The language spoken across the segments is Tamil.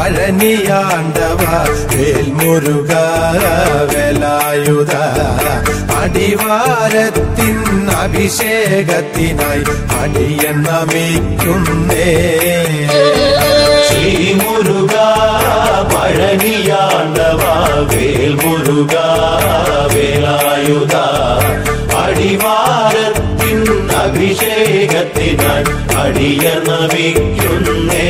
பழனியாண்டவா வேல்முருகா வேலாயுதா அடிவாரத்தின் அபிஷேகத்தினாய் அடியன் நமிக்குந்தே ஸ்ரீமுருகா பழனியாண்டவா வேல்முருகா வேலாயுதா அடிவாரத்தின் அபிஷேகத்தினாய் அடியன் நமிக்குந்தே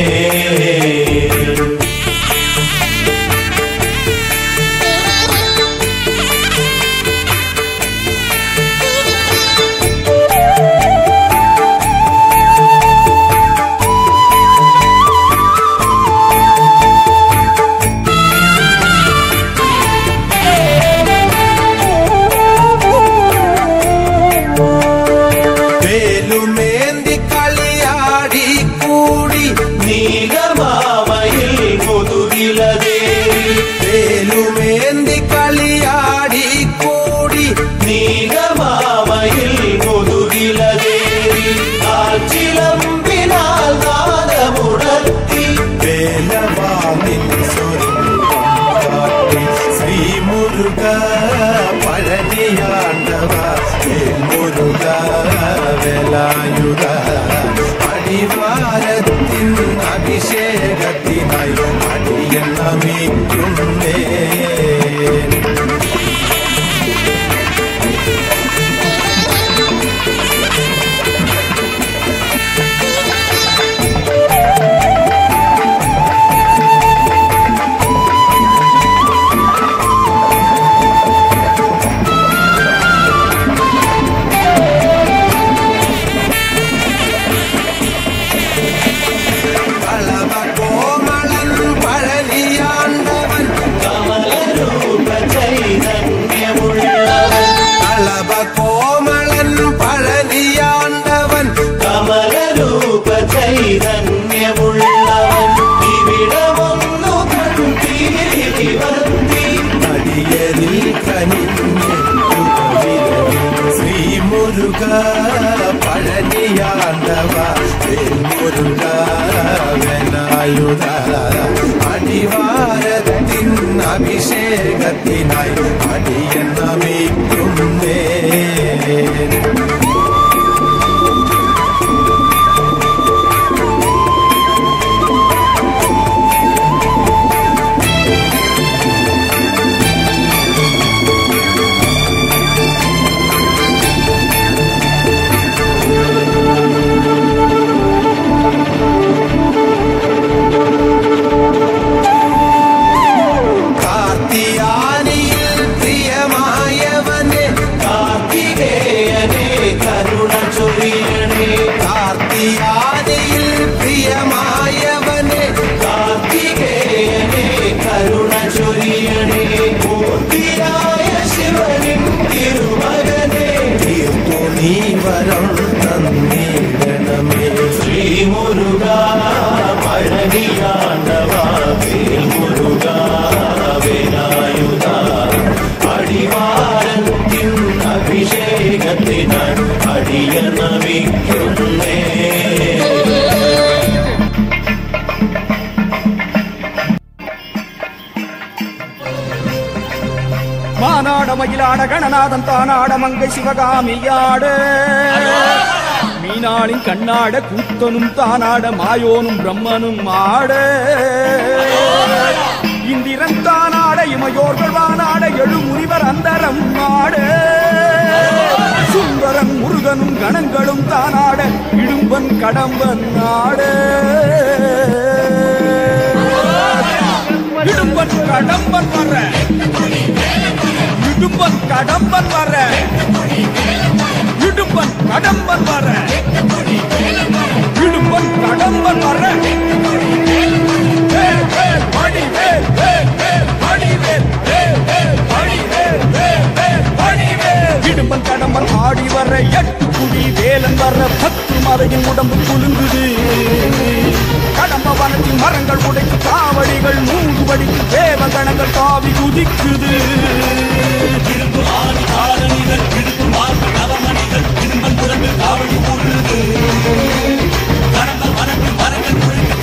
பழனியாண்டவா வேல்முருகா வேலாயுதா அடிவாரத்தின் அபிஷேகத்தினாய் அடியன் நமிக்குந்தே ശ്രീമുരുകാ പഴനിയാണ്ടവാ വേൽമുരുകാ വേലായുധാ അടിവാരത്തിൻ അഭിഷേകത്തിനായി അടിയൻ നമിക്കുന്നേ ശ്രീമുരുകാ പഴനിയാണ്ടവാ വേൽമുരുകാ വേലായുധാ അടിവാരത്തിൻ അഭിഷേകത്തിനായി അടിയൻ നമിക്കുന്നേ மானாட மயிலாட கணநாதன் தானாட மங்கை சிவகாமியாடு மீனாளின் கண்ணாட கூத்தனும் தானாட மாயோனும் பிரம்மனும் ஆட இந்திரன் தானாட இமையோர்கள் வானாட எழு முனிவர் அந்தரம் ஆட சுந்தரன் முருகனும் கணங்களும் தானாட இடும்பன் கடம்பன் ஆட இடும்பன் கடம்பன் வர இடும்பன் கடம்பன் வர இடும்பன் கடம்பன் வர இடும்பன் கடம்பன் வர இடும்பன் கடம்பன் ஆடி வர எட்டு குடி வேலன் வர 10 மலையின் உடம்பு குலுங்குது கடம்ப வனத்தின் மரங்கள் உடைக்கு காவடிகள் 3 வடிக்கு தேவகணங்கள் தாவி குதிக்குது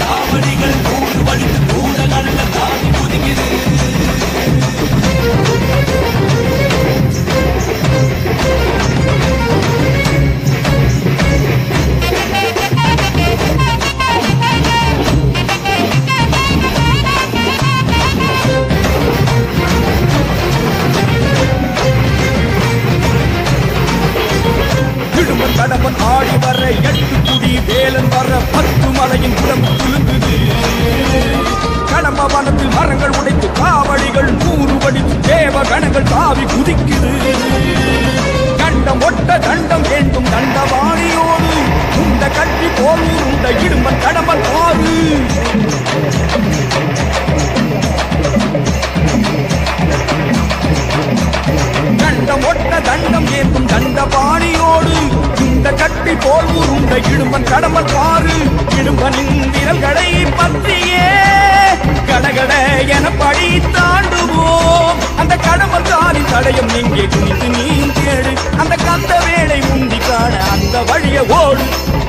காவடிகள் 3 வடிக்கு மரங்கள் தாவி குதிக்குது. கண்டம் ஒட்ட தண்டம் வேண்டும் தண்டவாணியோடு உண்ட கட்டி போல் உண்ட இடும்பன் கடம்பன் பாரு. கண்டம் ஒட்ட தண்டம் ஏந்தும் தண்டபாணியோடு இந்த கட்டி போல் உருண்ட இடும்பன் கடம்பன் பாரு. இடும்பனின் விரல்களை பற்றியே கடகட என படி தாண்டுவோம். அந்த கடம்பன் காலின் தடயம் எங்கே குனிந்து நீ தேடு. அந்த கந்த வேளை முந்தி காண அந்த வழிய ஓடு.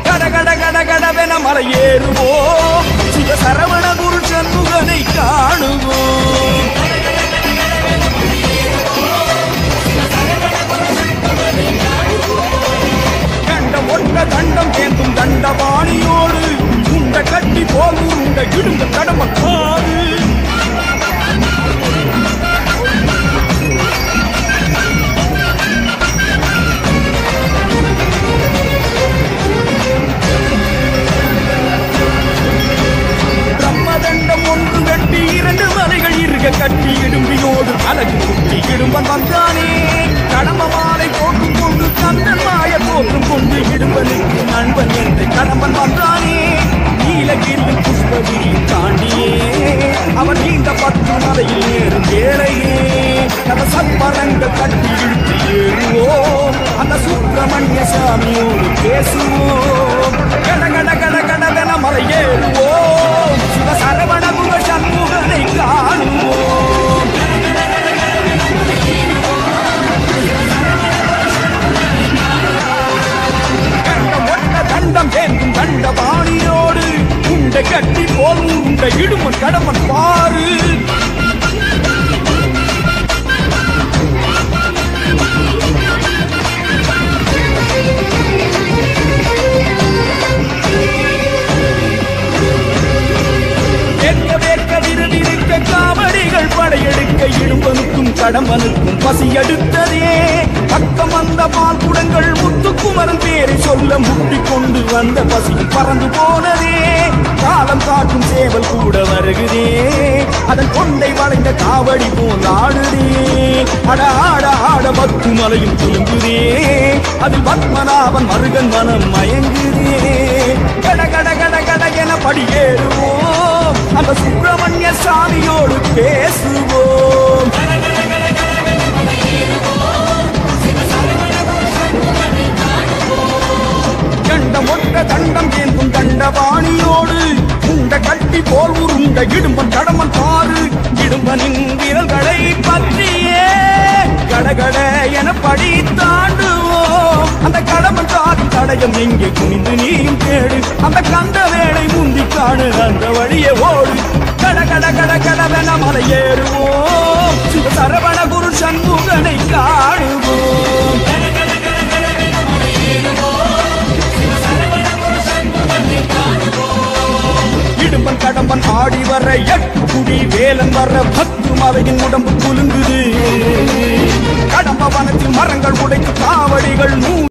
கடகட கடகடவென மலை ஏறுவோம். சிவ சரவண குரு சண்முகனை காணுவோம். கண்டம் ஒட்ட தண்டம் ஏந்தும் தண்டபாணியோடு உண்ட கட்டி போல் உண்ட இடுந்த கடம்பன் பாரு. பிரம்மதண்டம் ஒன்று கட்டி இரண்டு மலைகள் இருக கட்டி இடும்பியோடு அழகு குட்டி இடும்பன் வந்தானே. கடம்ப மாலை போட்டும் கொண்டு கந்தன் மாய தோற்றும் கொண்டு இடும்பனுக்கு நண்பன் என்று கடம்பன் வந்தானே. நீலகிரியில் புஷ்பகிரி தாண்டியே அவன் நீண்ட 10 மலையில் ஏறும் வேளையே நம்ம சப்பரங்கள் கட்டி இழுத்து ஏறுவோம். அந்த சுப்பிரமணிய சாமியோடு பேசுவோம். கடகட கடகடவென மலை ஏறுவோம். சிவ சரவண குக சண்முகனை காணுவோம். கண்டம் ஒட்ட தண்டம் ஏந்தும் தண்டபாணியோடு உண்ட கட்டி போல் உண்ட இடுமன் கடம்பன் பாரு. காவடிகள் படையெடுக்க இடும்பனுக்கும் கடம்பனுக்கும் பசி எடுத்ததே. பக்கம் வந்த பால் குடங்கள் முத்துக்குமரன் பேரை சொல்ல முட்டிக் கொண்டு வந்த பசியும் பறந்து போனதே. காலம் காட்டும் சேவல் கூட வருகுதே. அதன் கொண்டை வளைந்த காவடி போல் ஆடுதே. அட ஆட ஆட 10 மலையும் துளுங்குதே. அதில் பத்மநாபன் மருகன் மனம் மயங்குதே. கட கட கட கட என படியேறுவோம். அந்த சுப்பிரமணிய சாமியோடு பேசுவோம். கண்டம் ஒட்ட தண்டம் ஏந்தும் தண்டபாணியோடு உண்ட கட்டி போல் உருண்ட இடும்பன் கடம்பன் பாரு. இடும்பனின் விரல்களை பற்றியே கடகட என படி தாண்டுவோம். அந்த கடம்பன் காலின் தடயம் எங்கே குனிந்து நீயும் தேடு. அந்த கந்த வேளை முந்தி காணு அந்த வழியே ஓடு. கடகட கடகடவென மலை ஏறுவோம். சிவ சரவண குரு சண்முகனை காணுவோம். இடும்பன் கடம்பன் ஆடி வர 8 குடி வேலன் வர 10 மலையின் உடம்பு குலுங்குது. கடம்ப வனத்தில் மரங்கள் உடைத்து காவடிகள்